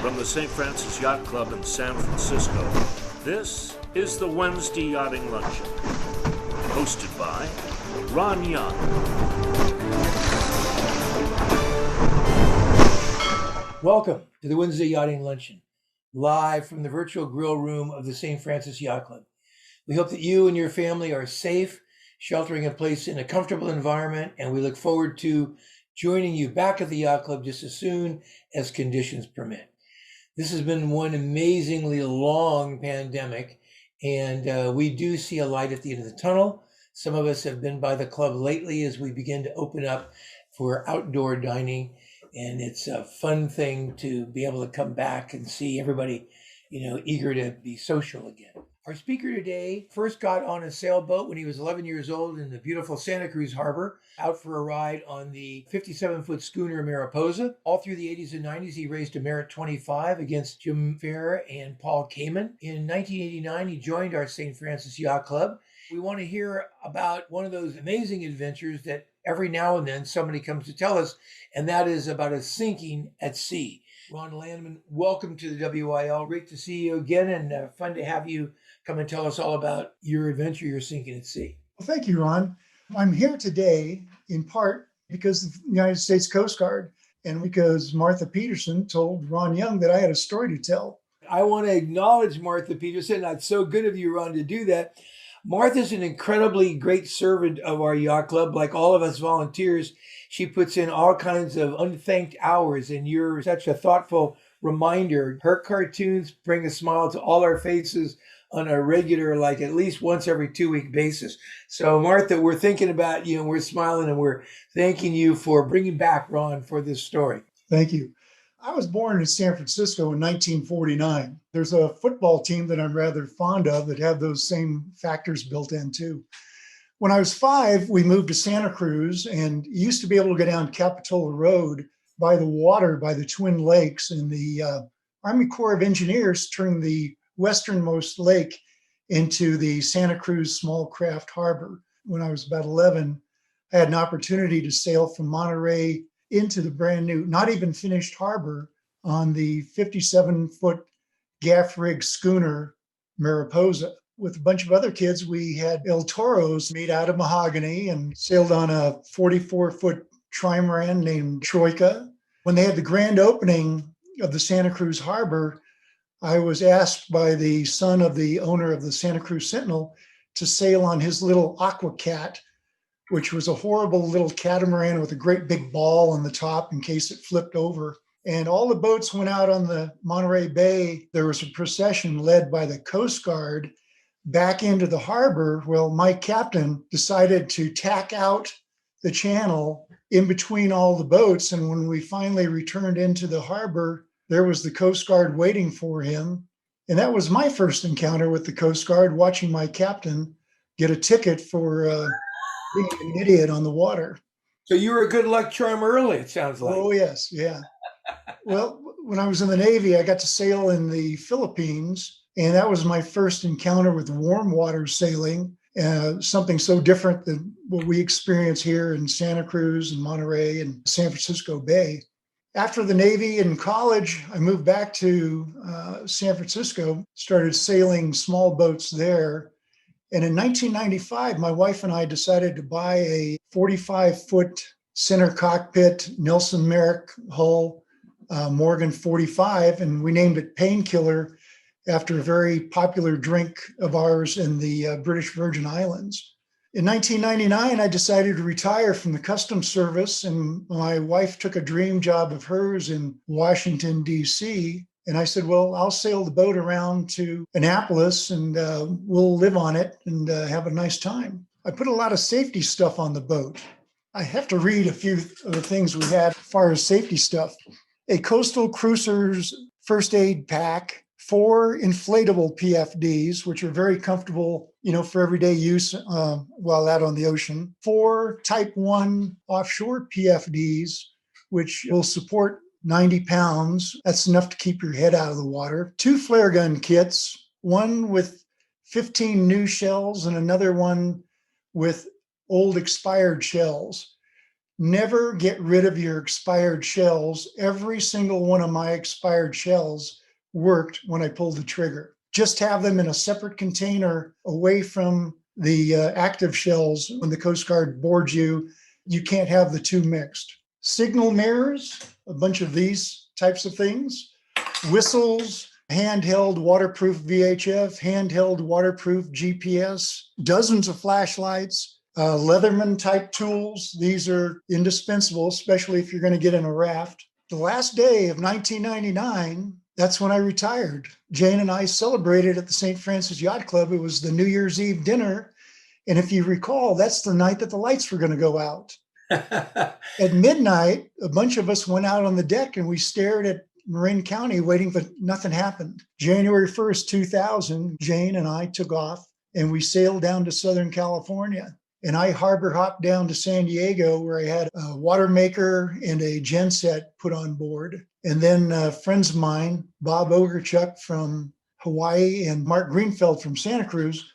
From the St. Francis Yacht Club in San Francisco, this is the Wednesday Yachting Luncheon, hosted by Ron Young. Welcome to the Wednesday Yachting Luncheon, live from the virtual grill room of the St. Francis Yacht Club. We hope that you and your family are safe, sheltering in place in a comfortable environment, and we look forward to joining you back at the Yacht Club just as soon as conditions permit. This has been one amazingly long pandemic, and we do see a light at the end of the tunnel. Some of us have been by the club lately as we begin to open up for outdoor dining, and it's a fun thing to be able to come back and see everybody, eager to be social again. Our speaker today first got on a sailboat when he was 11 years old in the beautiful Santa Cruz Harbor, out for a ride on the 57-foot schooner Mariposa. All through the 80s and 90s, he raced a Merit 25 against Jim Fair and Paul Kamen. In 1989, he joined our St. Francis Yacht Club. We want to hear about one of those amazing adventures that every now and then somebody comes to tell us, and that is about a sinking at sea. Ron Landmann, welcome to the WYL. Great to see you again, and fun to have you come and tell us all about your adventure, your sinking at sea. Well, thank you, Ron. I'm here today in part because of the United States Coast Guard and because Martha Peterson told Ron Young that I had a story to tell. I want to acknowledge Martha Peterson. That's so good of you, Ron, to do that. Martha's an incredibly great servant of our yacht club. Like all of us volunteers, she puts in all kinds of unthanked hours, and you're such a thoughtful reminder. Her cartoons bring a smile to all our faces on a regular, like at least once every 2-week basis. So Martha, we're thinking about you and we're smiling and we're thanking you for bringing back Ron for this story. Thank you. I was born in San Francisco in 1949. There's a football team that I'm rather fond of that have those same factors built in too. When I was 5, we moved to Santa Cruz and used to be able to go down Capitola Road by the water, by the Twin Lakes, and the Army Corps of Engineers turned the westernmost lake into the Santa Cruz Small Craft Harbor. When I was about 11, I had an opportunity to sail from Monterey into the brand new, not even finished harbor on the 57-foot gaff rig schooner Mariposa. With a bunch of other kids, we had El Toros made out of mahogany and sailed on a 44-foot trimaran named Troika. When they had the grand opening of the Santa Cruz Harbor, I was asked by the son of the owner of the Santa Cruz Sentinel to sail on his little Aqua Cat, which was a horrible little catamaran with a great big ball on the top in case it flipped over. And all the boats went out on the Monterey Bay. There was a procession led by the Coast Guard back into the harbor. Well, my captain decided to tack out the channel in between all the boats. And when we finally returned into the harbor, there was the Coast Guard waiting for him. And that was my first encounter with the Coast Guard, watching my captain get a ticket for being an idiot on the water. So you were a good luck charm early, it sounds like. Oh, yes. Yeah. Well, when I was in the Navy, I got to sail in the Philippines. And that was my first encounter with warm water sailing, something so different than what we experience here in Santa Cruz and Monterey and San Francisco Bay. After the Navy in college, I moved back to San Francisco, started sailing small boats there. And in 1995, my wife and I decided to buy a 45-foot center cockpit Nelson Merrick hull Morgan 45, and we named it Painkiller after a very popular drink of ours in the British Virgin Islands. In 1999, I decided to retire from the Customs Service, and my wife took a dream job of hers in Washington, D.C. And I said, well, I'll sail the boat around to Annapolis and we'll live on it and have a nice time. I put a lot of safety stuff on the boat. I have to read a few of the things we had as far as safety stuff. A coastal cruiser's first aid pack, 4 inflatable PFDs, which are very comfortable, for everyday use while out on the ocean. 4 Type 1 offshore PFDs, which will support 90 pounds. That's enough to keep your head out of the water. 2 flare gun kits, one with 15 new shells and another one with old expired shells. never get rid of your expired shells. Every single one of my expired shells worked when I pulled the trigger. Just have them in a separate container away from the active shells. When the Coast Guard boards you, you can't have the two mixed. Signal mirrors, a bunch of these types of things, whistles, handheld waterproof VHF, handheld waterproof GPS, dozens of flashlights, Leatherman type tools. These are indispensable, especially if you're going to get in a raft. The last day of 1999, that's when I retired. Jane and I celebrated at the St. Francis Yacht Club. It was the New Year's Eve dinner. And if you recall, that's the night that the lights were going to go out. At midnight, a bunch of us went out on the deck and we stared at Marin County waiting, but nothing happened. January 1st, 2000, Jane and I took off and we sailed down to Southern California. And I harbor hopped down to San Diego, where I had a water maker and a genset put on board. And then friends of mine, Bob Ogerchuk from Hawaii and Mark Greenfeld from Santa Cruz,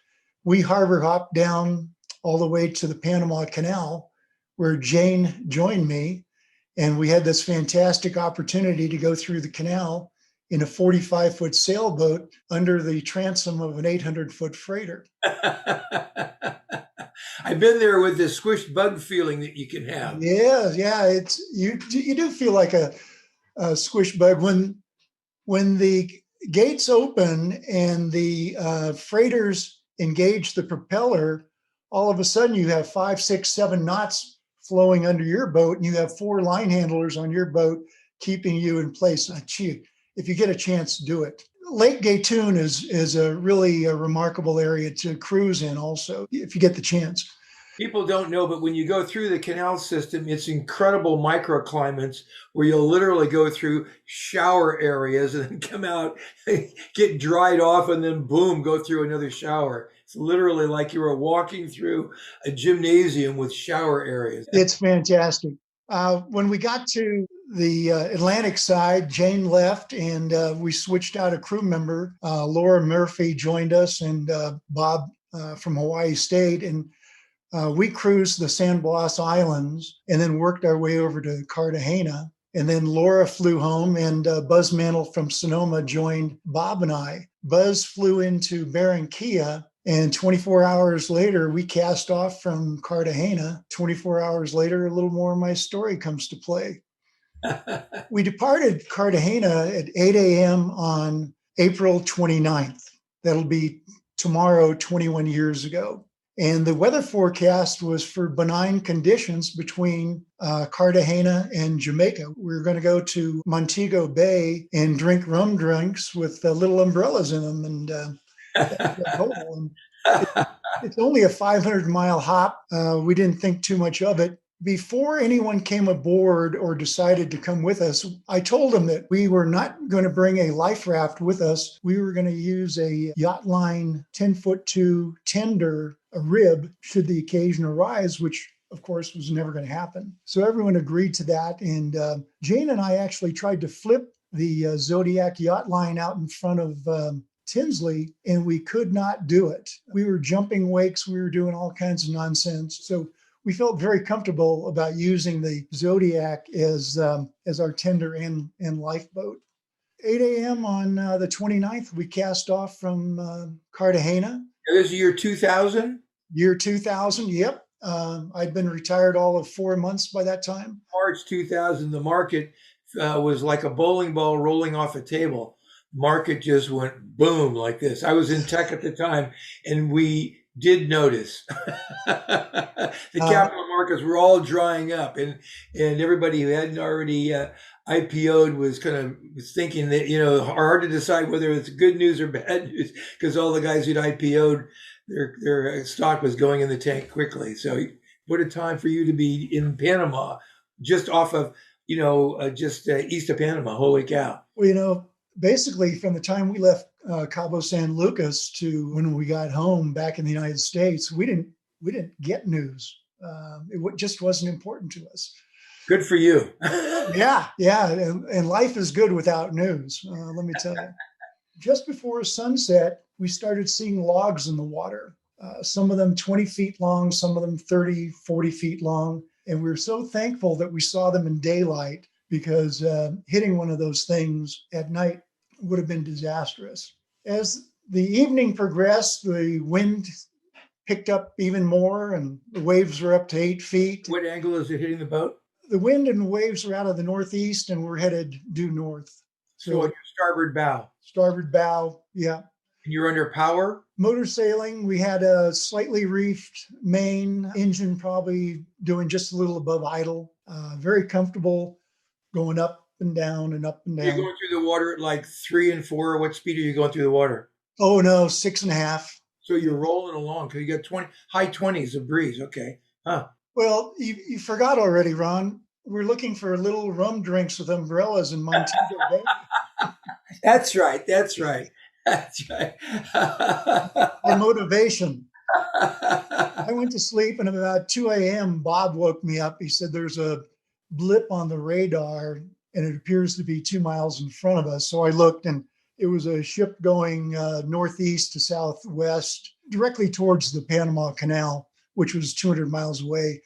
we harbor hopped down all the way to the Panama Canal, where Jane joined me. And we had this fantastic opportunity to go through the canal in a 45-foot sailboat under the transom of an 800-foot freighter. I've been there with this squished bug feeling that you can have. Yeah, it's you do feel like a squish bug when the gates open and the freighters engage the propeller. All of a sudden, you have 5, 6, 7 knots flowing under your boat, and you have 4 line handlers on your boat keeping you in place. If you get a chance, do it. Lake Gatun is a really remarkable area to cruise in also, if you get the chance. People don't know, but when you go through the canal system, it's incredible microclimates where you'll literally go through shower areas and then come out, get dried off, and then boom, go through another shower. It's literally like you were walking through a gymnasium with shower areas. It's fantastic. When we got to the Atlantic side, Jane left and we switched out a crew member. Laura Murphy joined us, and Bob from Hawaii stayed. And we cruised the San Blas Islands and then worked our way over to Cartagena. And then Laura flew home, and Buzz Mantle from Sonoma joined Bob and I. Buzz flew into Barranquilla, and 24 hours later, we cast off from Cartagena. 24 hours later, a little more of my story comes to play. We departed Cartagena at 8 a.m. on April 29th. That'll be tomorrow, 21 years ago. And the weather forecast was for benign conditions between Cartagena and Jamaica. We were going to go to Montego Bay and drink rum drinks with little umbrellas in them. And it's only a 500-mile hop. We didn't think too much of it. Before anyone came aboard or decided to come with us, I told them that we were not going to bring a life raft with us. We were going to use a yacht line 10-foot-2 tender, a rib, should the occasion arise, which of course was never going to happen. So everyone agreed to that. And Jane and I actually tried to flip the Zodiac yacht line out in front of Tinsley, and we could not do it. We were jumping wakes. We were doing all kinds of nonsense. So we felt very comfortable about using the Zodiac as our tender and lifeboat. 8 a.m. on the 29th, we cast off from Cartagena. This is year 2000? Year 2000, yep. I'd been retired all of 4 months by that time. March 2000, the market was like a bowling ball rolling off a table. Market just went boom like this. I was in tech at the time, and we did notice the capital markets were all drying up, and everybody who hadn't already IPO'd was thinking that, hard to decide whether it's good news or bad news, because all the guys who'd IPO'd, their stock was going in the tank quickly. So what a time for you to be in Panama, just off of, east of Panama. Holy cow. Well, basically from the time we left Cabo San Lucas to when we got home back in the United States, we didn't get news. It just wasn't important to us. Good for you. Yeah. And life is good without news. Let me tell you. Just before sunset, we started seeing logs in the water. Some of them 20 feet long, some of them 30, 40 feet long. And we were so thankful that we saw them in daylight, because hitting one of those things at night would have been disastrous. As the evening progressed, the wind picked up even more and the waves were up to 8 feet. What angle is it hitting the boat? The wind and waves were out of the northeast and we're headed due north. So on your starboard bow. Starboard bow, yeah. And you're under power? Motor sailing, we had a slightly reefed main, engine probably doing just a little above idle. Very comfortable, going up and down and up and down. You're going through the water at like 3 and 4. What speed are you going through the water? Oh no, 6.5. So you're rolling along because you got high 20s of breeze. Okay. Huh. Well, you forgot already, Ron. We're looking for little rum drinks with umbrellas in Montego Bay. That's right. That's right. That's right. The motivation. I went to sleep and about 2 a.m., Bob woke me up. He said, there's a blip on the radar and it appears to be 2 miles in front of us. So I looked and it was a ship going northeast to southwest, directly towards the Panama Canal, which was 200 miles away.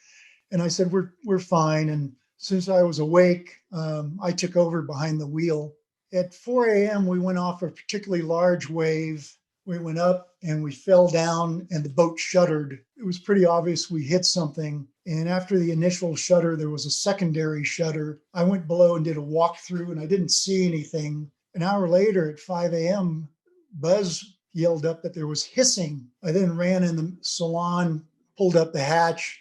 And I said, we're fine. And since I was awake, I took over behind the wheel. At 4 a.m., we went off a particularly large wave. We went up and we fell down and the boat shuddered. It was pretty obvious we hit something. And after the initial shudder, there was a secondary shudder. I went below and did a walkthrough and I didn't see anything. An hour later at 5 a.m., Buzz yelled up that there was hissing. I then ran in the salon, pulled up the hatch,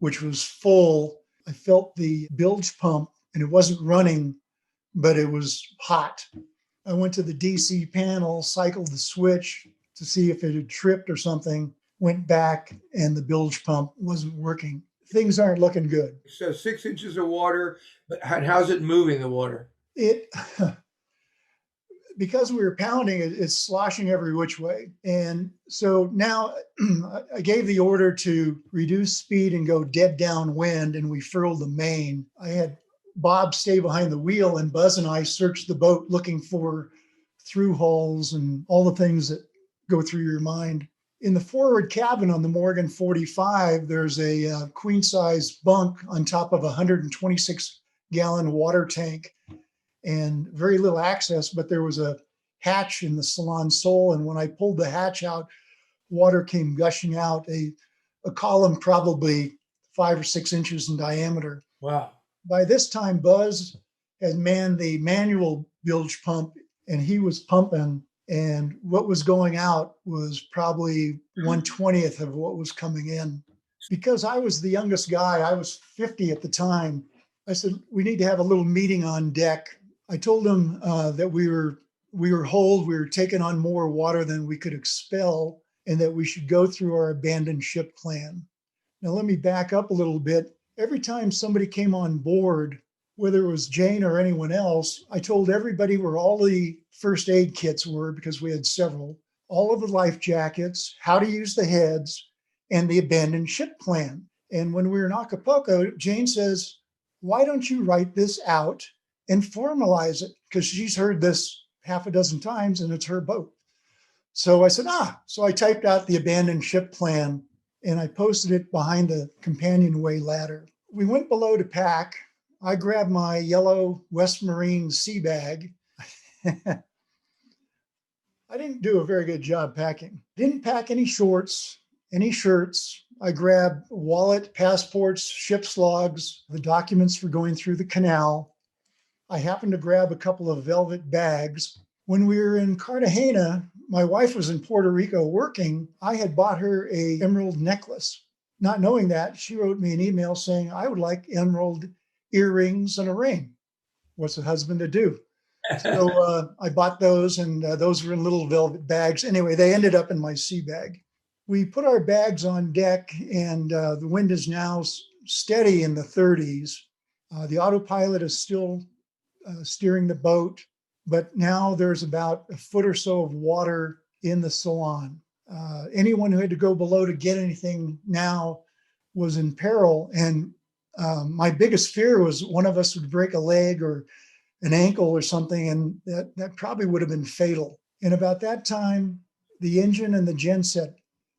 which was full. I felt the bilge pump and it wasn't running, but it was hot. I went to the DC panel, cycled the switch to see if it had tripped or something, went back and the bilge pump wasn't working. Things aren't looking good. So 6 inches of water, but how's it moving, the water? Because we were pounding it, it's sloshing every which way. And so now I gave the order to reduce speed and go dead downwind, and we furled the main. I had Bob stay behind the wheel, and Buzz and I searched the boat looking for through holes and all the things that go through your mind. In the forward cabin on the Morgan 45, there's a queen-size bunk on top of a 126-gallon water tank. And very little access, but there was a hatch in the salon sole. And when I pulled the hatch out, water came gushing out, a column probably 5 or 6 inches in diameter. Wow. By this time, Buzz had manned the manual bilge pump and he was pumping. And what was going out was probably 1/20th of what was coming in. Because I was the youngest guy, I was 50 at the time, I said, we need to have a little meeting on deck. I told him that we were holed, we were taking on more water than we could expel, and that we should go through our abandoned ship plan. Now, let me back up a little bit. Every time somebody came on board, whether it was Jane or anyone else, I told everybody where all the first aid kits were, because we had several, all of the life jackets, how to use the heads, and the abandoned ship plan. And when we were in Acapulco, Jane says, why don't you write this out and formalize it? Because she's heard this half a dozen times and it's her boat. So I said, so I typed out the abandoned ship plan and I posted it behind the companionway ladder. We went below to pack. I grabbed my yellow West Marine sea bag. I didn't do a very good job packing. Didn't pack any shorts, any shirts. I grabbed a wallet, passports, ship's logs, the documents for going through the canal. I happened to grab a couple of velvet bags. When we were in Cartagena, my wife was in Puerto Rico working. I had bought her an emerald necklace. Not knowing that, she wrote me an email saying, I would like emerald earrings and a ring. What's a husband to do? So I bought those, and those were in little velvet bags. Anyway, they ended up in my sea bag. We put our bags on deck, and the wind is now steady in the 30s. The autopilot is still steering the boat, but now there's about a foot or so of water in the salon. Anyone who had to go below to get anything now was in peril. And my biggest fear was one of us would break a leg or an ankle or something, and that probably would have been fatal. And about that time, the engine and the genset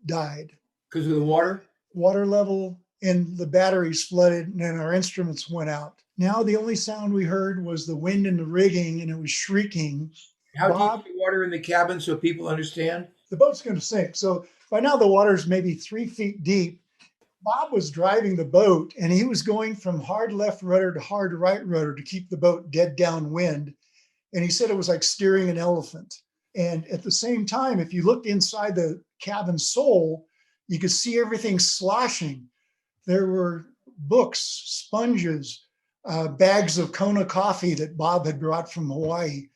died. Because of the water? Water level and the batteries flooded, and then our instruments went out. Now the only sound we heard was the wind in the rigging, and it was shrieking. How Bob, deep is the water in the cabin so people understand? the boat's going to sink. So by now the water's maybe 3 feet deep. Bob was driving the boat, and he was going from hard left rudder to hard right rudder to keep the boat dead downwind. And he said it was like steering an elephant. And at the same time, if you looked inside the cabin sole, you could see everything sloshing. There were books, sponges, bags of Kona coffee that Bob had brought from Hawaii.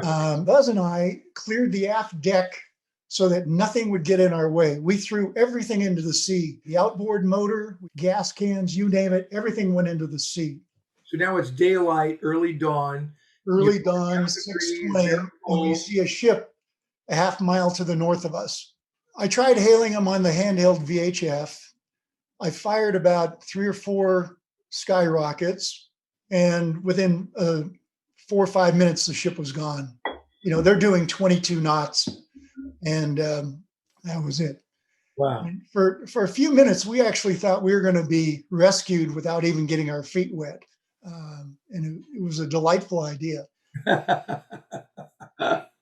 Buzz and I cleared the aft deck so that nothing would get in our way. We threw everything into the sea. The outboard motor, gas cans, you name it, everything went into the sea. So now it's daylight, early dawn. Early dawn, 6:20, and we see a ship a half mile to the north of us. I tried hailing him on the handheld VHF. I fired about 3 or 4 skyrockets, and within 4 or 5 minutes, the ship was gone. You know, they're doing 22 knots, and that was it. Wow. And for a few minutes, we actually thought we were going to be rescued without even getting our feet wet. And it was a delightful idea.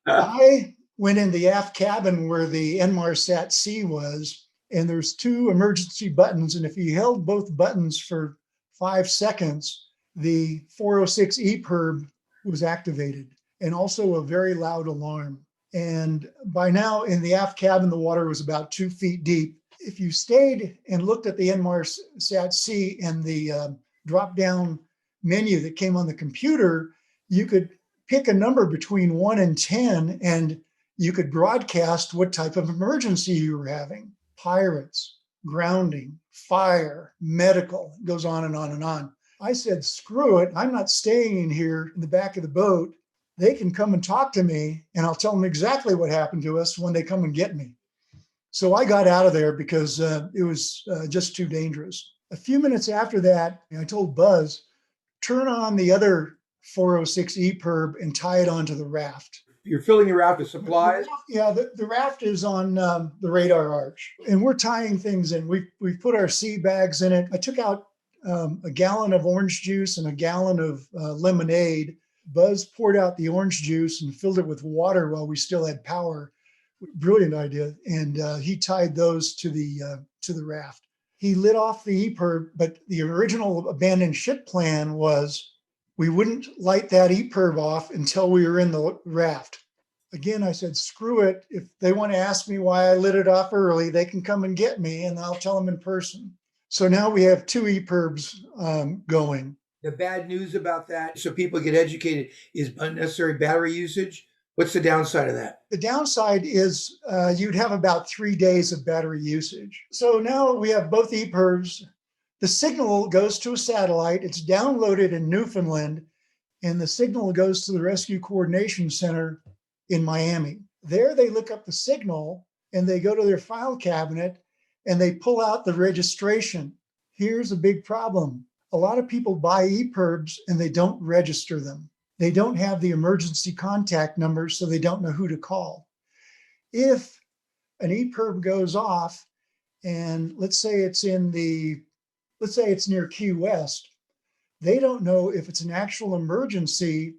I went in the aft cabin where the Inmarsat C was, and there's 2 emergency buttons. And if you held both buttons for 5 seconds, the 406 EPIRB was activated, and also a very loud alarm. And by now in the aft cabin, the water was about 2 feet deep. If you stayed and looked at the Inmarsat C and the drop-down menu that came on the computer, you could pick a number between 1 and 10, and you could broadcast what type of emergency you were having. Pirates, grounding, fire, medical, it goes on and on and on. I said, screw it. I'm not staying in here in the back of the boat. They can come and talk to me, and I'll tell them exactly what happened to us when they come and get me. So I got out of there because it was just too dangerous. A few minutes after that, I told Buzz, turn on the other 406 EPIRB and tie it onto the raft. You're filling the raft with supplies? Yeah, the raft is on the radar arch, and we're tying things in. We've put our sea bags in it. I took out a gallon of orange juice and a gallon of lemonade. Buzz poured out the orange juice and filled it with water while we still had power. Brilliant idea. And he tied those to the raft. He lit off the EPIRB, but the original abandoned ship plan was we wouldn't light that EPIRB off until we were in the raft. Again, I said, screw it. If they want to ask me why I lit it off early, they can come and get me, and I'll tell them in person. So now we have 2 EPIRBs going. The bad news about that, so people get educated, is unnecessary battery usage. What's the downside of that? The downside is you'd have about 3 days of battery usage. So now we have both EPIRBs. The signal goes to a satellite. It's downloaded in Newfoundland, and the signal goes to the Rescue Coordination Center in Miami. There they look up the signal, and they go to their file cabinet, and they pull out the registration. Here's a big problem. A lot of people buy EPIRBs, and they don't register them. They don't have the emergency contact numbers, so they don't know who to call. If an EPIRB goes off, and let's say it's near Key West, they don't know if it's an actual emergency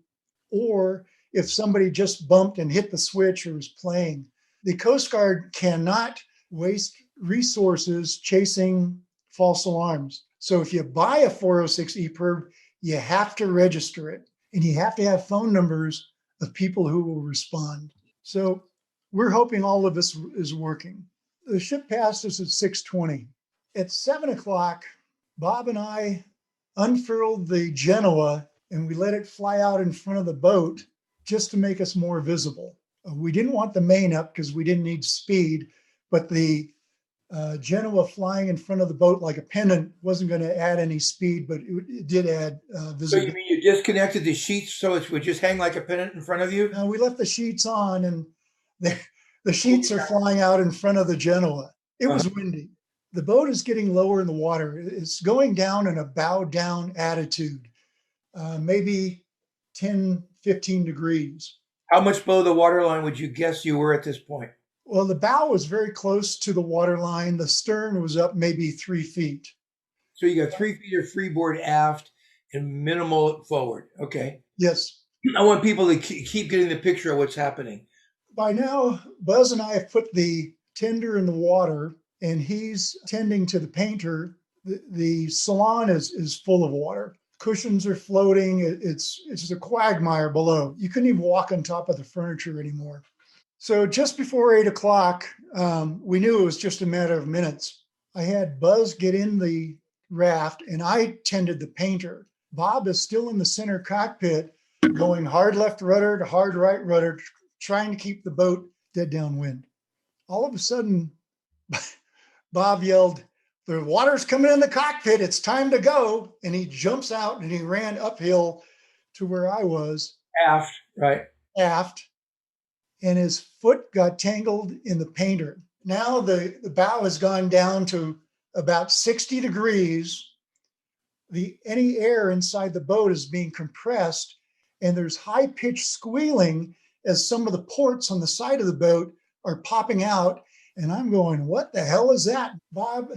or if somebody just bumped and hit the switch or was playing. The Coast Guard cannot waste resources chasing false alarms. So if you buy a 406 EPIRB, you have to register it. And you have to have phone numbers of people who will respond. So we're hoping all of this is working. The ship passed us at 6:20. At 7 o'clock, Bob and I unfurled the Genoa and we let it fly out in front of the boat just to make us more visible. We didn't want the main up because we didn't need speed, but the Genoa flying in front of the boat like a pennant wasn't going to add any speed, but it did add visibility. So you mean you disconnected the sheets so it would just hang like a pennant in front of you? No, we left the sheets on, and the sheets are flying out in front of the Genoa. It was windy. The boat is getting lower in the water. It's going down in a bow down attitude, maybe 10, 15 degrees. How much below the waterline would you guess you were at this point? Well, the bow was very close to the water line. The stern was up maybe 3 feet. So you got 3 feet of freeboard aft and minimal forward. Okay. Yes. I want people to keep getting the picture of what's happening. By now, Buzz and I have put the tender in the water, and he's tending to the painter. The salon is full of water. Cushions are floating. It's a quagmire below. You couldn't even walk on top of the furniture anymore. So just before 8 o'clock, we knew it was just a matter of minutes. I had Buzz get in the raft, and I tended the painter. Bob is still in the center cockpit, going hard left rudder to hard right rudder, trying to keep the boat dead downwind. All of a sudden, Bob yelled, "The water's coming in the cockpit. It's time to go." And he jumps out and he ran uphill to where I was. Aft, right. Aft. And his foot got tangled in the painter. Now the bow has gone down to about 60 degrees. Any air inside the boat is being compressed, and there's high-pitched squealing as some of the ports on the side of the boat are popping out. And I'm going, what the hell is that? Bob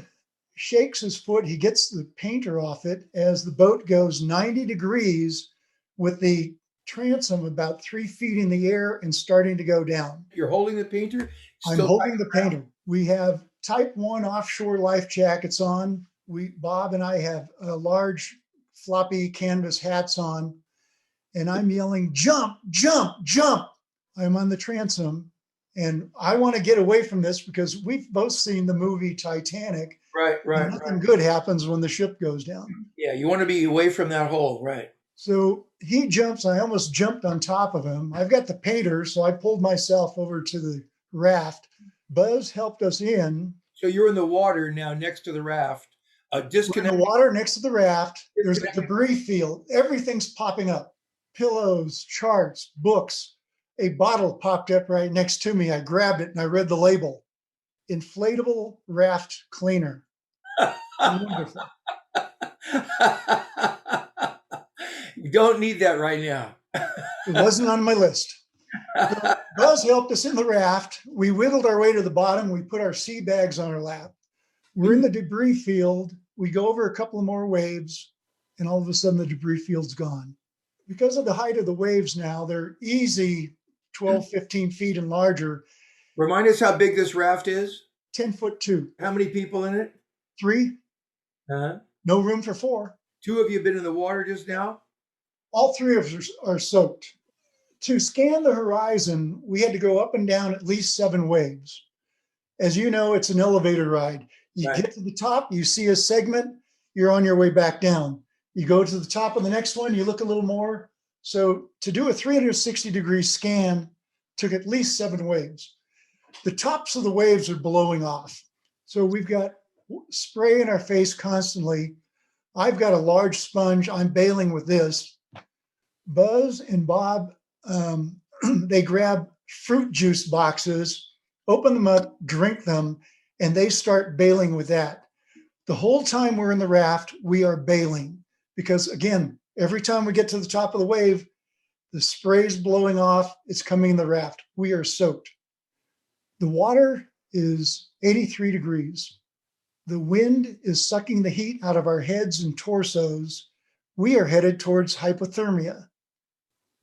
shakes his foot. He gets the painter off it as the boat goes 90 degrees with the transom about 3 feet in the air and starting to go down. You're holding the painter? I'm holding the painter. We have Type 1 offshore life jackets on. Bob and I have large floppy canvas hats on, and I'm yelling, "Jump, jump, jump." I'm on the transom, and I want to get away from this because we've both seen the movie Titanic. Right. Nothing good happens when the ship goes down. Yeah, you want to be away from that hole, right. So he jumps. I almost jumped on top of him. I've got the painter, so I pulled myself over to the raft. Buzz helped us in. So you're in the water now next to the raft. Disconnect. In the water next to the raft. There's a debris field. Everything's popping up. Pillows, charts, books. A bottle popped up right next to me. I grabbed it and I read the label. Inflatable raft cleaner. Wonderful. You don't need that right now. It wasn't on my list. Buzz helped us in the raft. We wiggled our way to the bottom. We put our sea bags on our lap. We're in the debris field. We go over a couple of more waves, and all of a sudden the debris field's gone. Because of the height of the waves now, they're easy 12, 15 feet and larger. Remind us how big this raft is. 10'2". How many people in it? 3. Uh-huh. No room for 4. 2 of you been in the water just now? All 3 of us are soaked. To scan the horizon, we had to go up and down at least 7 waves. As you know, it's an elevator ride. You get to the top, you see a segment, you're on your way back down. You go to the top of the next one, you look a little more. So to do a 360-degree scan took at least 7 waves. The tops of the waves are blowing off. So we've got spray in our face constantly. I've got a large sponge. I'm bailing with this. Buzz and Bob, they grab fruit juice boxes, open them up, drink them, and they start bailing with that. The whole time we're in the raft, we are bailing because, again, every time we get to the top of the wave, the spray's blowing off. It's coming in the raft. We are soaked. The water is 83 degrees. The wind is sucking the heat out of our heads and torsos. We are headed towards hypothermia.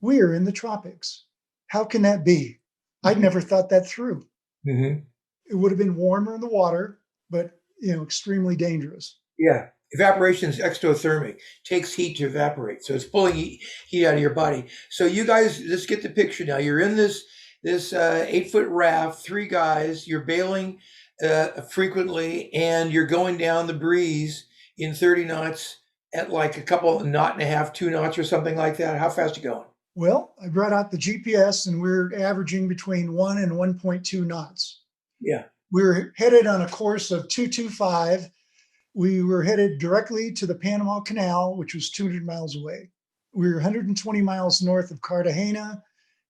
We are in the tropics. How can that be? I'd never thought that through. Mm-hmm. It would have been warmer in the water, but extremely dangerous. Yeah. Evaporation is exothermic, takes heat to evaporate. So it's pulling heat out of your body. So you guys, let's get the picture now. You're in this 8-foot raft, 3 guys, you're bailing frequently, and you're going down the breeze in 30 knots at like a couple, 1.5 knots, 2 knots or something like that. How fast are you going? Well, I brought out the GPS and we're averaging between 1 and 1.2 knots. Yeah. We were headed on a course of 225. We were headed directly to the Panama Canal, which was 200 miles away. We were 120 miles north of Cartagena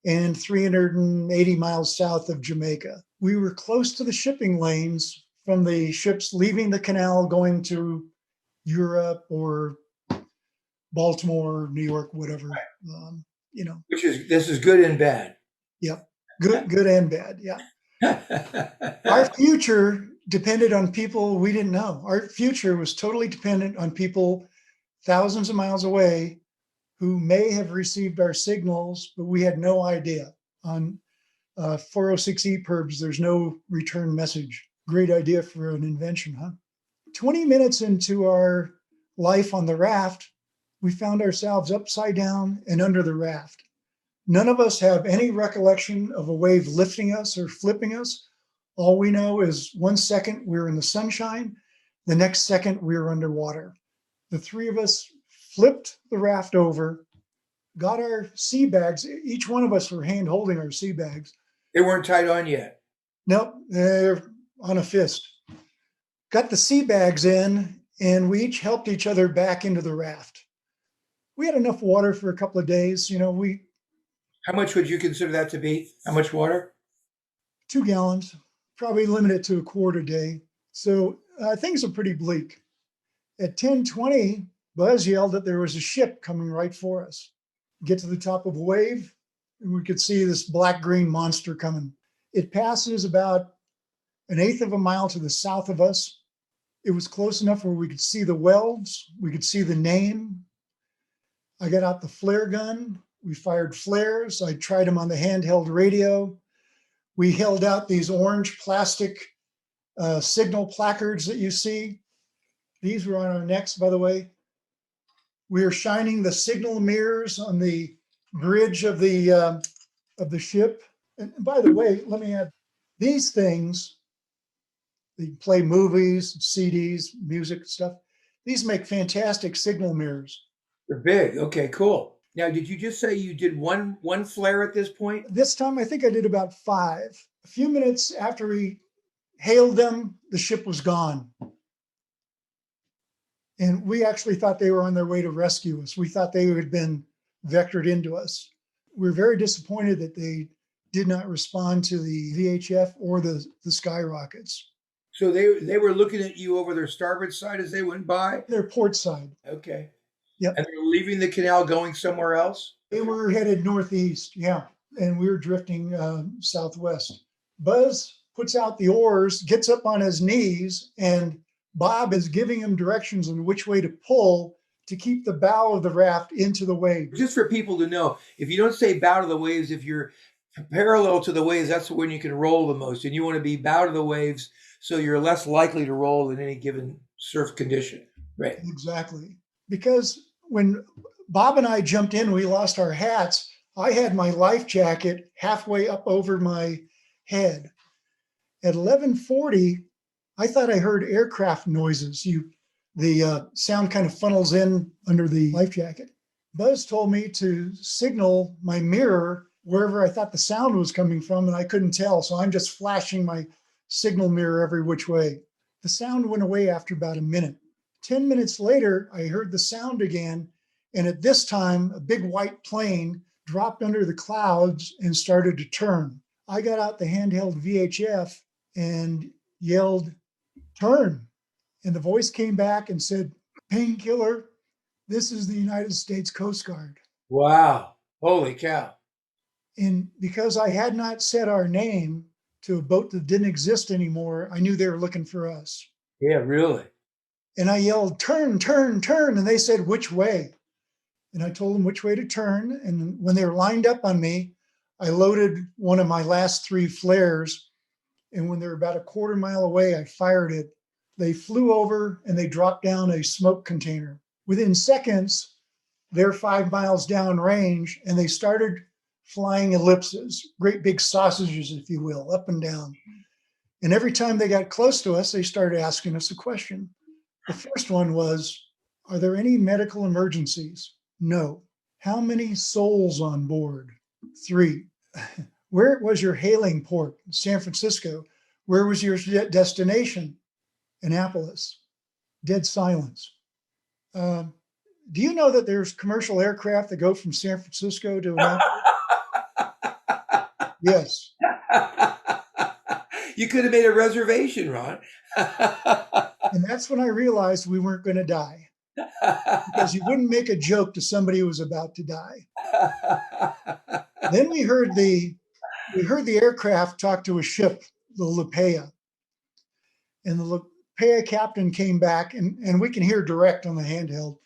and 380 miles south of Jamaica. We were close to the shipping lanes from the ships leaving the canal going to Europe or Baltimore, New York, whatever. This is good and bad. Yep. Good and bad. Yeah. Our future depended on people we didn't know. Our future was totally dependent on people thousands of miles away who may have received our signals, but we had no idea. On 406 EPIRBs, there's no return message. Great idea for an invention, huh? 20 minutes into our life on the raft, we found ourselves upside down and under the raft. None of us have any recollection of a wave lifting us or flipping us. All we know is 1 second we're in the sunshine, the next second we're underwater. The three of us flipped the raft over, got our sea bags. Each one of us were hand holding our sea bags. They weren't tied on yet. Nope, they're on a fist. Got the sea bags in, and we each helped each other back into the raft. We had enough water for a couple of days. How much would you consider that to be? How much water? 2 gallons, probably limited to a quart a day. So things are pretty bleak. At 10:20, Buzz yelled that there was a ship coming right for us. Get to the top of a wave, and we could see this black-green monster coming. It passes about 1/8 of a mile to the south of us. It was close enough where we could see the welds, we could see the name. I got out the flare gun. We fired flares. I tried them on the handheld radio. We held out these orange plastic signal placards that you see. These were on our necks, by the way. We are shining the signal mirrors on the bridge of the ship. And by the way, let me add, these things, they play movies, CDs, music stuff. These make fantastic signal mirrors. They're big. Okay, cool. Now, did you just say you did one flare at this point? This time, I think I did about 5. A few minutes after we hailed them, the ship was gone. And we actually thought they were on their way to rescue us. We thought they had been vectored into us. We were very disappointed that they did not respond to the VHF or the skyrockets. So they were looking at you over their starboard side as they went by? Their port side. Okay. Yep. And they were leaving the canal going somewhere else? They were headed northeast, yeah. And we were drifting southwest. Buzz puts out the oars, gets up on his knees, and Bob is giving him directions on which way to pull to keep the bow of the raft into the waves. Just for people to know, if you don't say bow to the waves, if you're parallel to the waves, that's when you can roll the most. And you want to be bow to the waves so you're less likely to roll in any given surf condition. Right. Exactly. Because when Bob and I jumped in, we lost our hats. I had my life jacket halfway up over my head. At 11:40, I thought I heard aircraft noises. The sound kind of funnels in under the life jacket. Buzz told me to signal my mirror wherever I thought the sound was coming from, and I couldn't tell. So I'm just flashing my signal mirror every which way. The sound went away after about a minute. 10 minutes later, I heard the sound again. And at this time, a big white plane dropped under the clouds and started to turn. I got out the handheld VHF and yelled, "Turn." And the voice came back and said, "Painkiller, this is the United States Coast Guard." Wow. Holy cow. And because I had not said our name to a boat that didn't exist anymore, I knew they were looking for us. Yeah, really. And I yelled, "Turn, turn, turn." And they said, "Which way?" And I told them which way to turn. And when they were lined up on me, I loaded one of my last 3 flares. And when they were about a quarter mile away, I fired it. They flew over and they dropped down a smoke container. Within seconds, they're 5 miles down range, and they started flying ellipses, great big sausages, if you will, up and down. And every time they got close to us, they started asking us a question. The first one was, "Are there any medical emergencies?" No. "How many souls on board?" 3. "Where was your hailing port?" San Francisco. "Where was your destination?" Annapolis. Dead silence. Do you know that there's commercial aircraft that go from San Francisco to Annapolis? Yes. You could have made a reservation, Ron. And that's when I realized we weren't going to die, because you wouldn't make a joke to somebody who was about to die. Then we heard the aircraft talk to a ship, the La Paya. And the Paya captain came back, and we can hear direct on the handheld.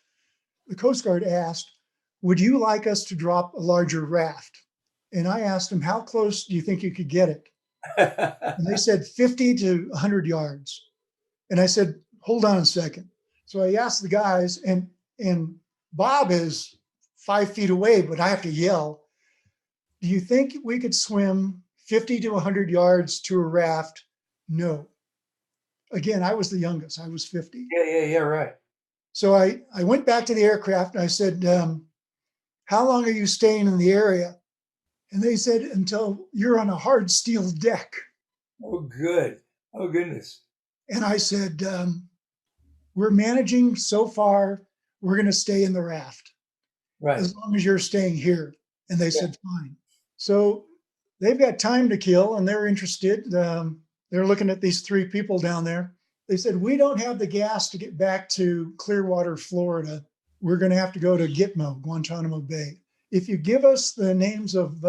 The Coast Guard asked, would you like us to drop a larger raft? And I asked him, how close do you think you could get it? And they said 50 to 100 yards. And I said, hold on a second. So I asked the guys, and Bob is 5 feet away, but I have to yell, do you think we could swim 50 to 100 yards to a raft? No. Again, I was the youngest. I was 50. Yeah, right. So I went back to the aircraft and I said, how long are you staying in the area? And they said, until you're on a hard steel deck. Oh, good. Oh, goodness. And I said, we're managing so far. We're going to stay in the raft. Right. As long as you're staying here. And they said, fine. So they've got time to kill and they're interested. They're looking at these 3 people down there. They said, we don't have the gas to get back to Clearwater, Florida. We're going to have to go to Gitmo, Guantanamo Bay. If you give us the names of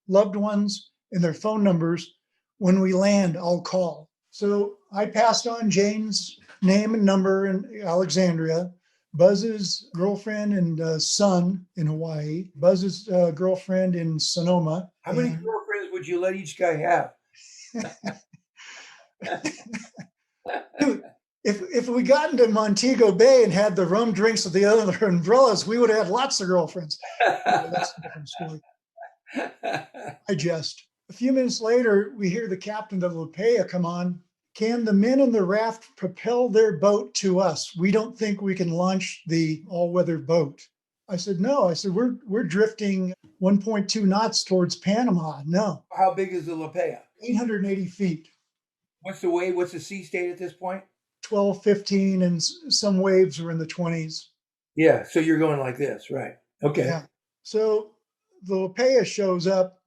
loved ones and their phone numbers, when we land, I'll call. So I passed on Jane's name and number in Alexandria, Buzz's girlfriend and son in Hawaii, Buzz's girlfriend in Sonoma. How many girlfriends would you let each guy have? Dude, if we got into Montego Bay and had the rum drinks with the other umbrellas, we would have had lots of girlfriends. That's a different story. I jest. A few minutes later, we hear the captain of the Paya come on. Can the men in the raft propel their boat to us? We don't think we can launch the all-weather boat. I said, no. I said, we're drifting 1.2 knots towards Panama. No. How big is the La Paya? 880 feet. What's the wave? What's the sea state at this point? 12, 15, and some waves are in the 20s. Yeah, so you're going like this, right? Okay. Yeah. So the La Paya shows up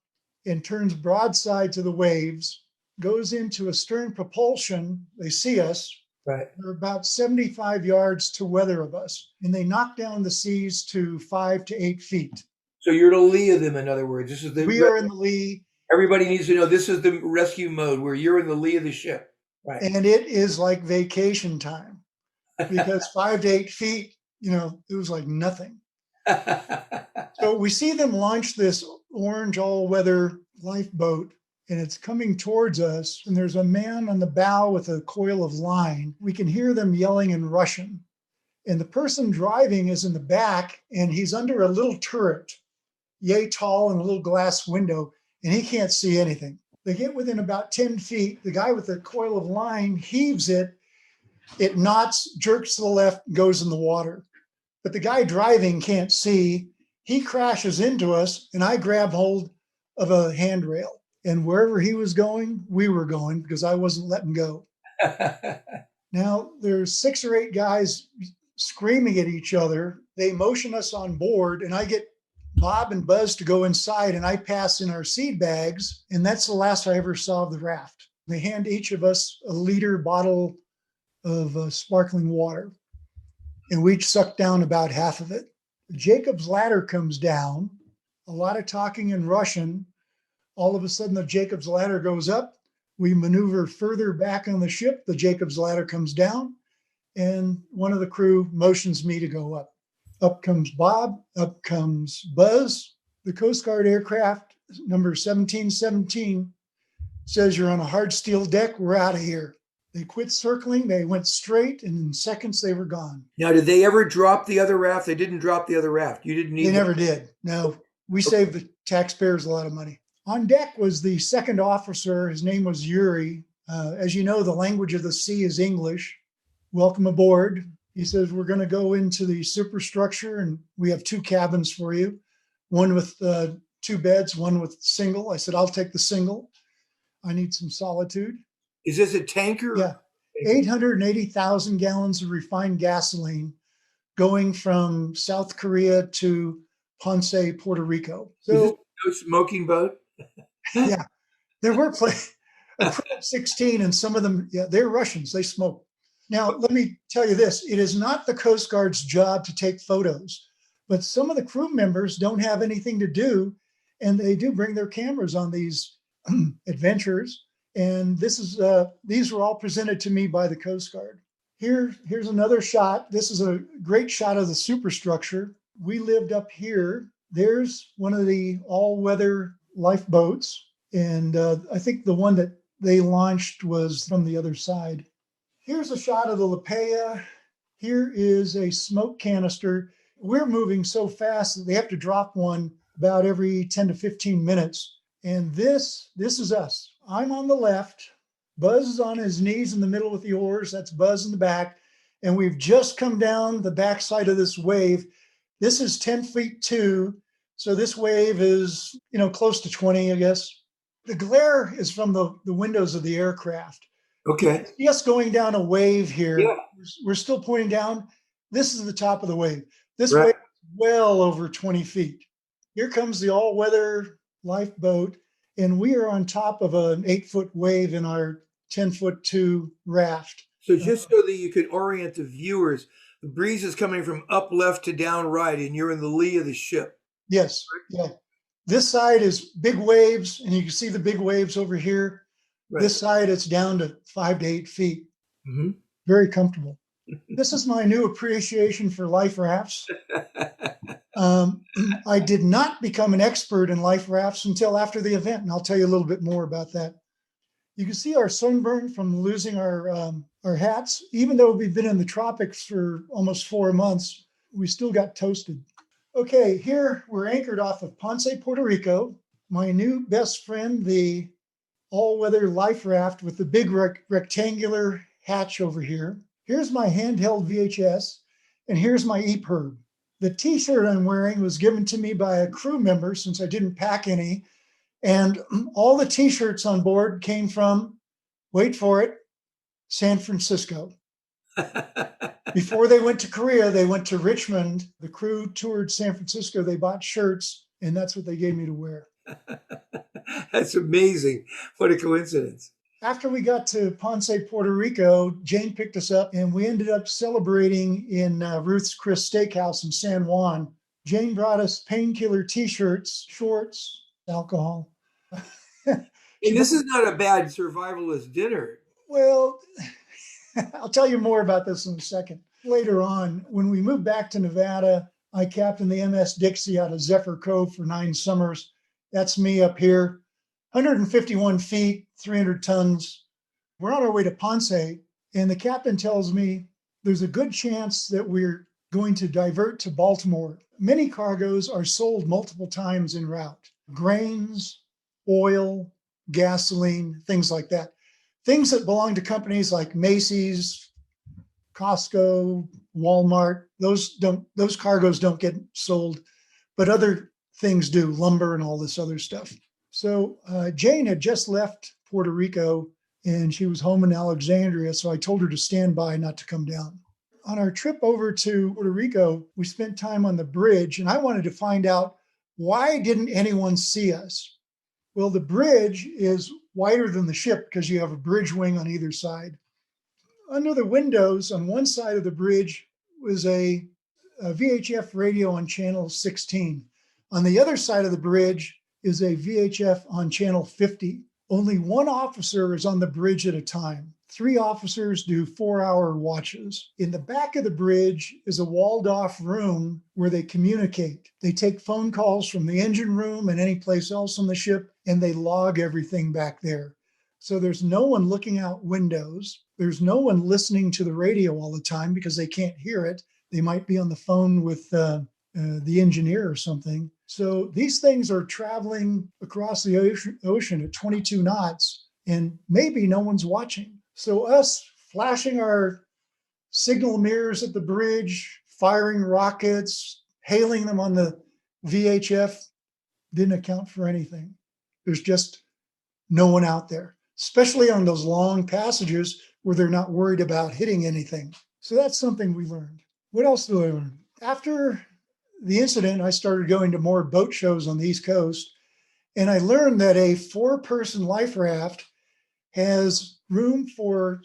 and turns broadside to the waves, goes into a stern propulsion. They see us. Right. They're about 75 yards to weather of us, and they knock down the seas to 5 to 8 feet. So you're the lee of them, in other words. This is We are in the lee. Everybody needs to know this is the rescue mode where you're in the lee of the ship. Right. And it is like vacation time because 5 to 8 feet, it was like nothing. So we see them launch this orange all-weather lifeboat, and it's coming towards us. And there's a man on the bow with a coil of line. We can hear them yelling in Russian. And the person driving is in the back, and he's under a little turret, yay tall, and a little glass window, and he can't see anything. They get within about 10 feet. The guy with the coil of line heaves it. It knots, jerks to the left, goes in the water. But the guy driving can't see. He crashes into us, and I grab hold of a handrail. And wherever he was going, we were going because I wasn't letting go. Now, there's 6 or 8 guys screaming at each other. They motion us on board, and I get Bob and Buzz to go inside, and I pass in our seed bags, and that's the last I ever saw of the raft. They hand each of us a liter bottle of sparkling water, and we each suck down about half of it. Jacob's ladder comes down, a lot of talking in Russian. All of a sudden, the Jacob's ladder goes up. We maneuver further back on the ship. The Jacob's ladder comes down, and one of the crew motions me to go up. Up comes Bob, up comes Buzz. The Coast Guard aircraft, number 1717, says you're on a hard steel deck, we're out of here. They quit circling, they went straight, and in seconds they were gone. Now, did they ever drop the other raft? They didn't drop the other raft. You didn't need They never did. No, we saved the taxpayers a lot of money. On deck was the second officer. His name was Yuri. As you know, the language of the sea is English. Welcome aboard. He says, we're going to go into the superstructure, and we have 2 cabins for you, one with 2 beds, one with single. I said, I'll take the single. I need some solitude. Is this a tanker? Yeah. 880,000 gallons of refined gasoline going from South Korea to Ponce, Puerto Rico. So, is this no smoking boat? Yeah. There were 16, and some of them, they're Russians. They smoke. Now, let me tell you this. It is not the Coast Guard's job to take photos, but some of the crew members don't have anything to do, and they do bring their cameras on these adventures, And these were all presented to me by the Coast Guard. Here's another shot. This is a great shot of the superstructure. We lived up here. There's one of the all-weather lifeboats. And I think the one that they launched was from the other side. Here's a shot of the La Paya. Here is a smoke canister. We're moving so fast that they have to drop one about every 10 to 15 minutes. And this is us. I'm on the left. Buzz is on his knees in the middle with the oars. That's Buzz in the back. And we've just come down the backside of this wave. This is 10 feet 2. So this wave is, close to 20, I guess. The glare is from the windows of the aircraft. Okay. Just going down a wave here. Yeah. We're still pointing down. This is the top of the wave. This Right. wave is well over 20 feet. Here comes the all-weather lifeboat, and we are on top of an 8-foot wave in our 10-foot 2 raft. So just so that you can orient the viewers, the breeze is coming from up left to down right, and you're in the lee of the ship. Yes. Yeah. This side is big waves, and you can see the big waves over here. Right. This side, it's down to 5 to 8 feet. Mm-hmm. Very comfortable. This is my new appreciation for life rafts. I did not become an expert in life rafts until after the event, and I'll tell you a little bit more about that. You can see our sunburn from losing our hats. Even though we've been in the tropics for almost 4 months, we still got toasted. Okay, here we're anchored off of Ponce, Puerto Rico. My new best friend, the all-weather life raft with the big rectangular hatch over here. Here's my handheld VHS, and here's my EPIRB. The t-shirt I'm wearing was given to me by a crew member since I didn't pack any, and all the t-shirts on board came from, wait for it, San Francisco. Before they went to Korea, they went to Richmond. The crew toured San Francisco. They bought shirts, and that's what they gave me to wear. That's amazing. What a coincidence. After we got to Ponce, Puerto Rico, Jane picked us up, and we ended up celebrating in Ruth's Chris Steakhouse in San Juan. Jane brought us Painkiller t-shirts, shorts, alcohol. And this is not a bad survivalist dinner. Well, I'll tell you more about this in a second. Later on, when we moved back to Nevada, I captained the MS Dixie out of Zephyr Cove for 9 summers. That's me up here, 151 feet, 300 tons. We're on our way to Ponce, and the captain tells me there's a good chance that we're going to divert to Baltimore. Many cargoes are sold multiple times en route. Grains, oil, gasoline, things like that. Things that belong to companies like Macy's, Costco, Walmart, those cargoes don't get sold, but other things do, lumber and all this other stuff. So Jane had just left Puerto Rico and she was home in Alexandria, so I told her to stand by, not to come down. On our trip over to Puerto Rico, we spent time on the bridge, and I wanted to find out, why didn't anyone see us? Well, the bridge is wider than the ship because you have a bridge wing on either side. Under the windows on one side of the bridge was a VHF radio on channel 16. On the other side of the bridge is a VHF on channel 50. Only one officer is on the bridge at a time. 3 officers do 4-hour watches. In the back of the bridge is a walled-off room where they communicate. They take phone calls from the engine room and any place else on the ship, and they log everything back there. So there's no one looking out windows. There's no one listening to the radio all the time because they can't hear it. They might be on the phone with the engineer or something. So these things are traveling across the ocean at 22 knots, and maybe no one's watching. So us flashing our signal mirrors at the bridge, firing rockets, hailing them on the VHF didn't account for anything. There's just no one out there, especially on those long passages where they're not worried about hitting anything. So that's something we learned. What else did I learn? After the incident, I started going to more boat shows on the East Coast, and I learned that a 4-person life raft has room for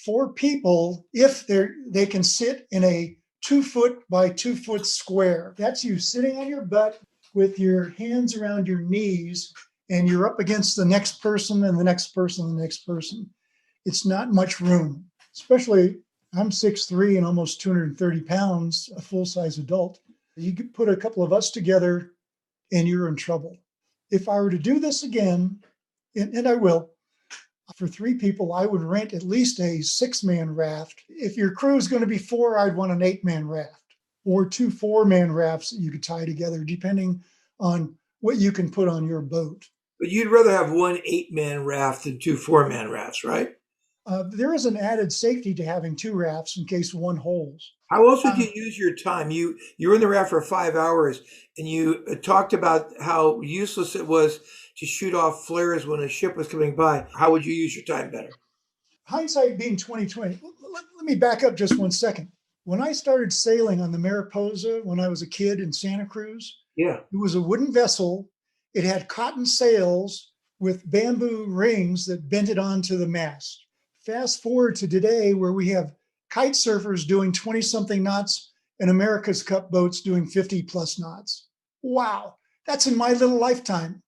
4 people if they can sit in a 2-foot by 2-foot square. That's you sitting on your butt with your hands around your knees and you're up against the next person and the next person and the next person. It's not much room, especially I'm 6'3" and almost 230 pounds, a full-size adult. You could put a couple of us together and you're in trouble. If I were to do this again, and I will, for 3 people, I would rent at least a 6-man raft. If your crew is going to be 4, I'd want an 8-man raft or 2 4-man rafts that you could tie together, depending on what you can put on your boat. But you'd rather have one 8-man raft than 2 4-man rafts, right? There is an added safety to having 2 rafts in case one holes. How else would you use your time? You were in the raft for 5 hours, and you talked about how useless it was to shoot off flares when a ship was coming by. How would you use your time better? Hindsight being 2020. Let me back up just one second. When I started sailing on the Mariposa when I was a kid in Santa Cruz, Yeah. it was a wooden vessel. It had cotton sails with bamboo rings that bent it onto the mast. Fast forward to today, where we have kite surfers doing 20-something knots and America's Cup boats doing 50-plus knots. Wow, that's in my little lifetime.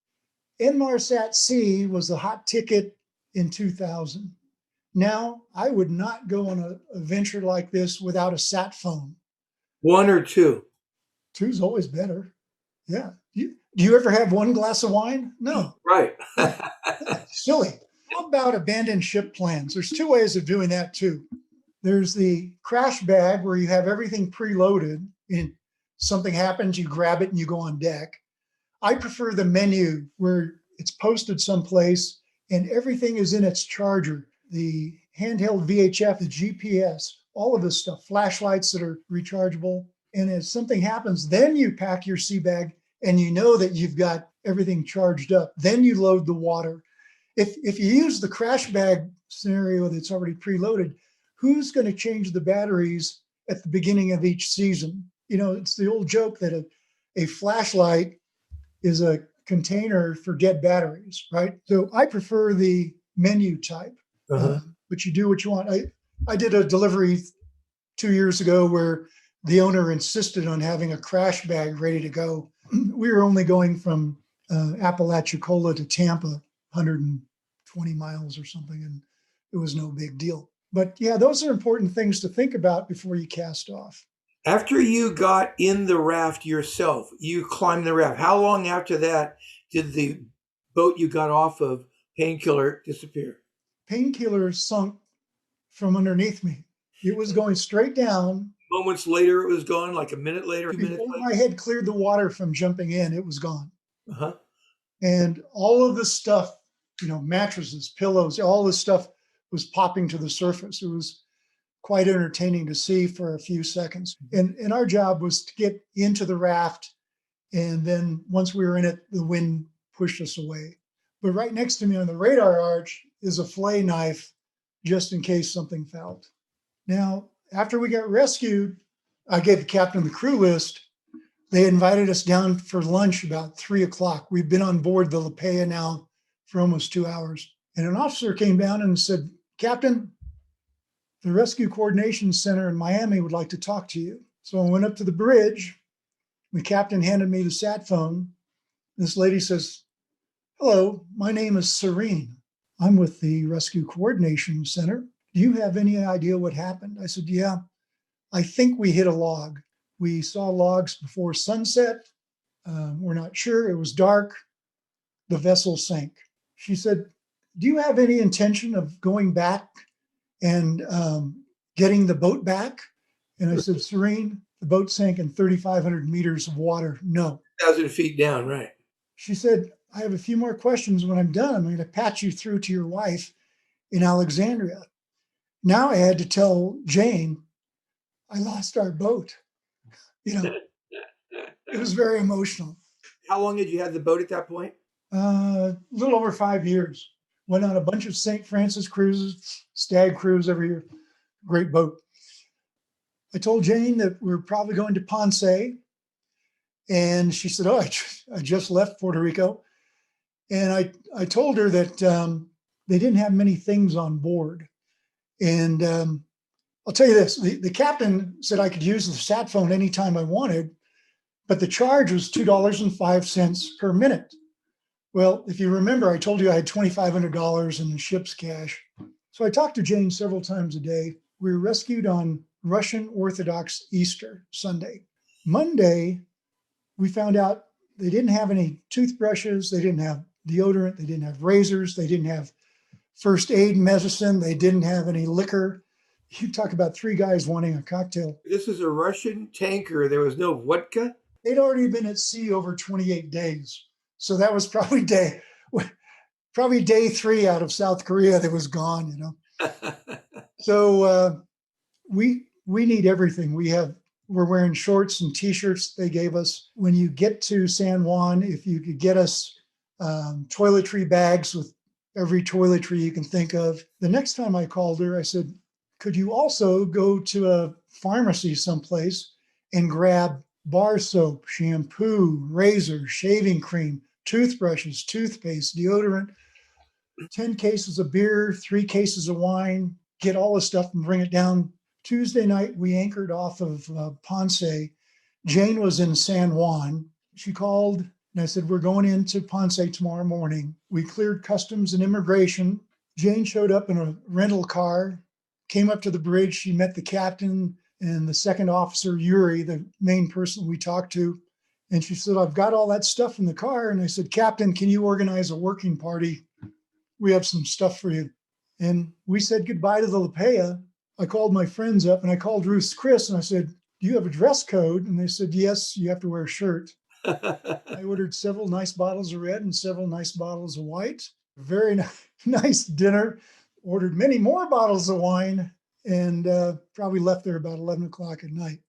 Inmarsat C was the hot ticket in 2000. Now, I would not go on a venture like this without a sat phone. 1 or 2? 2's always better. Yeah. Do you ever have 1 glass of wine? No. Right. Silly. How about abandoned ship plans? There's 2 ways of doing that too. There's the crash bag where you have everything preloaded and something happens, you grab it and you go on deck. I prefer the menu where it's posted someplace and everything is in its charger. The handheld VHF, the GPS, all of this stuff, flashlights that are rechargeable. And if something happens, then you pack your sea bag and you know that you've got everything charged up. Then you load the water. If you use the crash bag scenario that's already preloaded, who's going to change the batteries at the beginning of each season? You know, it's the old joke that a flashlight is a container for dead batteries, right? So I prefer the menu type, but you do what you want. I did a delivery 2 years ago where the owner insisted on having a crash bag ready to go. We were only going from Apalachicola to Tampa, 120 miles or something, and it was no big deal. But yeah, those are important things to think about before you cast off. After you got in the raft yourself, you climbed the raft. How long after that did the boat you got off of, Painkiller, disappear? Painkiller sunk from underneath me. It was going straight down. Moments later, it was gone, like a minute later, 2 minutes Before later? my head cleared the water from jumping in, it was gone. Uh-huh. And all of the stuff, you know, mattresses, pillows, all this stuff was popping to the surface. It was quite entertaining to see for a few seconds. And our job was to get into the raft. And then once we were in it, the wind pushed us away. But right next to me on the radar arch is a fillet knife, just in case something fell. Now, after we got rescued, I gave the captain the crew list. They invited us down for lunch about 3:00. We've been on board the La Paya now for almost 2 hours. And an officer came down and said, "Captain, the Rescue Coordination Center in Miami would like to talk to you." So I went up to the bridge. The captain handed me the sat phone. This lady says, "Hello, my name is Serene. I'm with the Rescue Coordination Center. Do you have any idea what happened?" I said, "Yeah, I think we hit a log. We saw logs before sunset. We're not sure. It was dark. The vessel sank." She said, "Do you have any intention of going back and getting the boat back?" And I said, "Serene, the boat sank in 3,500 meters of water. No." 1,000 feet down, right. She said, "I have a few more questions. When I'm done, I'm going to patch you through to your wife in Alexandria." Now I had to tell Jane, I lost our boat. You know, it was very emotional. How long had you had the boat at that point? A little over 5 years. Went on a bunch of St. Francis cruises, stag cruise every year. Great boat. I told Jane that we're probably going to Ponce. And she said, "Oh, I just left Puerto Rico." And I told her that they didn't have many things on board. And I'll tell you this, the captain said I could use the sat phone anytime I wanted, but the charge was $2.05 per minute. Well, if you remember, I told you I had $2,500 in the ship's cash. So I talked to Jane several times a day. We were rescued on Russian Orthodox Easter Sunday. Monday, we found out they didn't have any toothbrushes, they didn't have deodorant, they didn't have razors, they didn't have first aid medicine, they didn't have any liquor. You talk about three guys wanting a cocktail. This is a Russian tanker. There was no vodka. They'd already been at sea over 28 days. So that was probably day 3 out of South Korea that was gone, you know. So we need everything. We're wearing shorts and t-shirts they gave us. When you get to San Juan, if you could get us toiletry bags with every toiletry you can think of. The next time I called her, I said, could you also go to a pharmacy someplace and grab bar soap, shampoo, razor, shaving cream, toothbrushes, toothpaste, deodorant, 10 cases of beer, 3 cases of wine, get all the stuff and bring it down. Tuesday night, we anchored off of Ponce. Jane was in San Juan. She called and I said, we're going into Ponce tomorrow morning. We cleared customs and immigration. Jane showed up in a rental car, came up to the bridge. She met the captain and the second officer, Yuri, the main person we talked to. And she said, I've got all that stuff in the car. And I said, Captain, can you organize a working party? We have some stuff for you. And we said goodbye to the La Paya. I called my friends up and I called Ruth's Chris and I said, do you have a dress code? And they said, yes, you have to wear a shirt. I ordered several nice bottles of red and several nice bottles of white. Very nice dinner. Ordered many more bottles of wine and probably left there about 11 o'clock at night.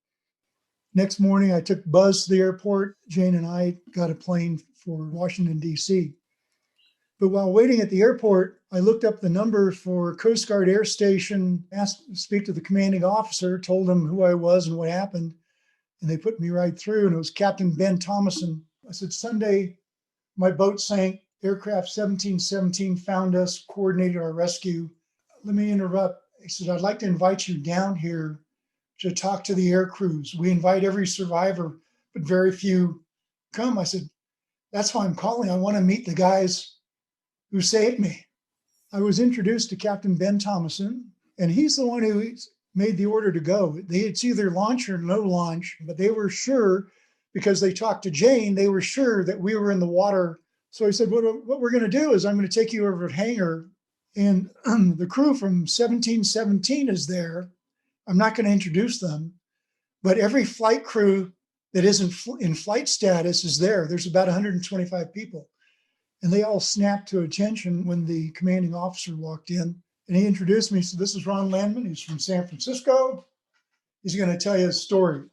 Next morning, I took Buzz to the airport. Jane and I got a plane for Washington, D.C. But while waiting at the airport, I looked up the number for Coast Guard Air Station, asked to speak to the commanding officer, told him who I was and what happened. And they put me right through, and it was Captain Ben Thomason. I said, Sunday, my boat sank. Aircraft 1717 found us, coordinated our rescue. Let me interrupt. He said, I'd like to invite you down here to talk to the air crews. We invite every survivor, but very few come. I said, that's why I'm calling. I want to meet the guys who saved me. I was introduced to Captain Ben Thomason, and he's the one who made the order to go. It's either launch or no launch, but they were sure, because they talked to Jane, they were sure that we were in the water. So he said, what we're going to do is I'm going to take you over to hangar, and the crew from 1717 is there. I'm not going to introduce them, but every flight crew that isn't in flight status is there. There's about 125 people. And they all snapped to attention when the commanding officer walked in. And he introduced me. He said, this is Ron Landmann. He's from San Francisco. He's going to tell you a story.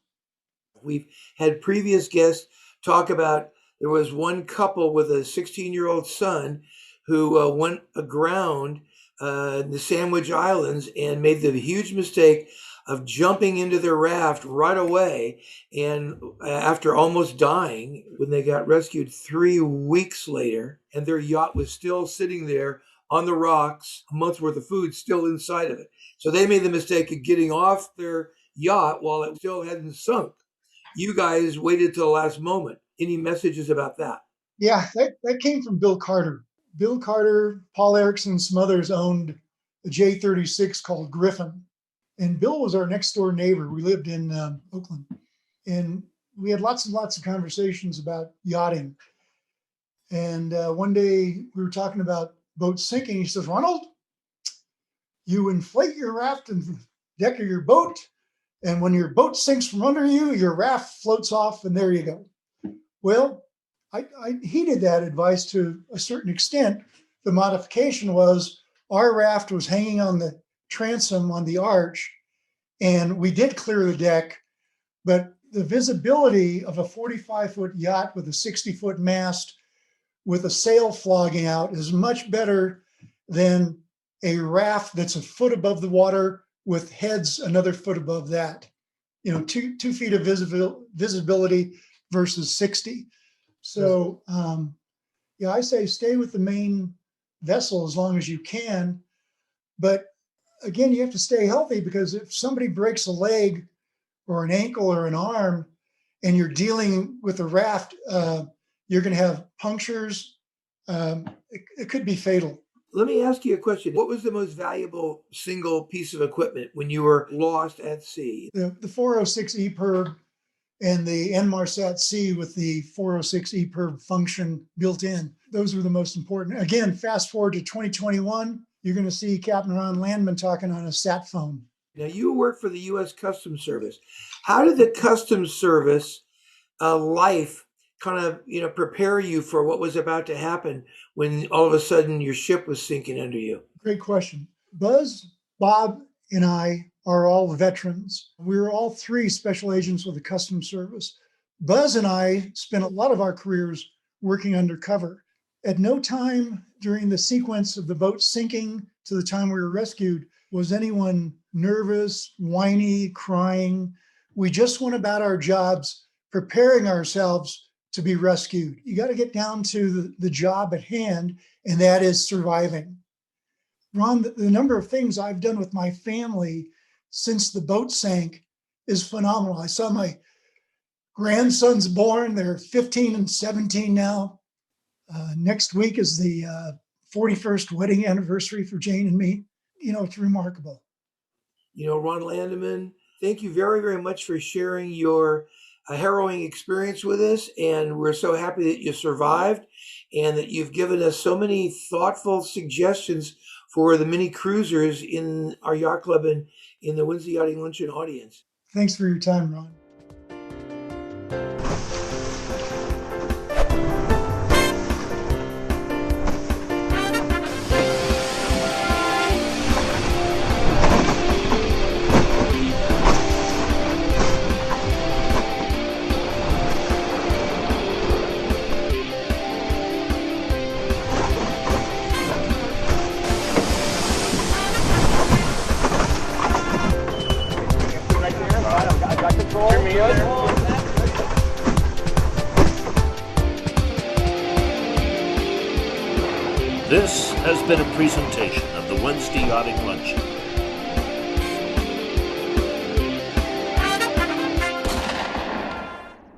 We've had previous guests talk about there was one couple with a 16-year-old son who went aground in the Sandwich Islands and made the huge mistake of jumping into their raft right away. And after almost dying, when they got rescued 3 weeks later, and their yacht was still sitting there on the rocks, a month's worth of food still inside of it. So they made the mistake of getting off their yacht while it still hadn't sunk. You guys waited till the last moment. Any messages about that? Yeah, that came from Bill Carter. Bill Carter, Paul Erickson, some others owned a J-36 called Griffin. And Bill was our next door neighbor. We lived in Oakland. And we had lots and lots of conversations about yachting. And one day we were talking about boats sinking. He says, Ronald, you inflate your raft and the deck of your boat. And when your boat sinks from under you, your raft floats off and there you go. Well, I heeded that advice to a certain extent. The modification was our raft was hanging on the transom on the arch, and we did clear the deck, but the visibility of a 45-foot yacht with a 60-foot mast with a sail flogging out is much better than a raft that's a foot above the water with heads another foot above that. 2 feet of visibility versus 60. So I say stay with the main vessel as long as you can, but again, you have to stay healthy, because if somebody breaks a leg or an ankle or an arm and you're dealing with a raft, you're going to have punctures, it could be fatal. Let me ask you a question. What was the most valuable single piece of equipment when you were lost at sea? The 406 EPIRB and the Inmarsat C with the 406 EPIRB function built in. Those were the most important. Again, fast forward to 2021, you're going to see Captain Ron Landmann talking on a sat phone. Now, you work for the U.S. Customs Service. How did the Customs Service life kind of, prepare you for what was about to happen when all of a sudden your ship was sinking under you? Great question. Buzz, Bob, and I are all veterans. We're all three special agents with the Customs Service. Buzz and I spent a lot of our careers working undercover. At no time during the sequence of the boat sinking to the time we were rescued was anyone nervous, whiny, crying. We just went about our jobs preparing ourselves to be rescued. You got to get down to the job at hand, and that is surviving. Ron, the number of things I've done with my family since the boat sank is phenomenal. I saw my grandsons born. They're 15 and 17 now. Next week is the 41st wedding anniversary for Jane and me. It's remarkable. Ron Landmann, thank you very, very much for sharing your harrowing experience with us. And we're so happy that you survived and that you've given us so many thoughtful suggestions for the mini cruisers in our yacht club and in the Wednesday Yachting Luncheon audience. Thanks for your time, Ron. This has been a presentation of the Wednesday Yachting Luncheon.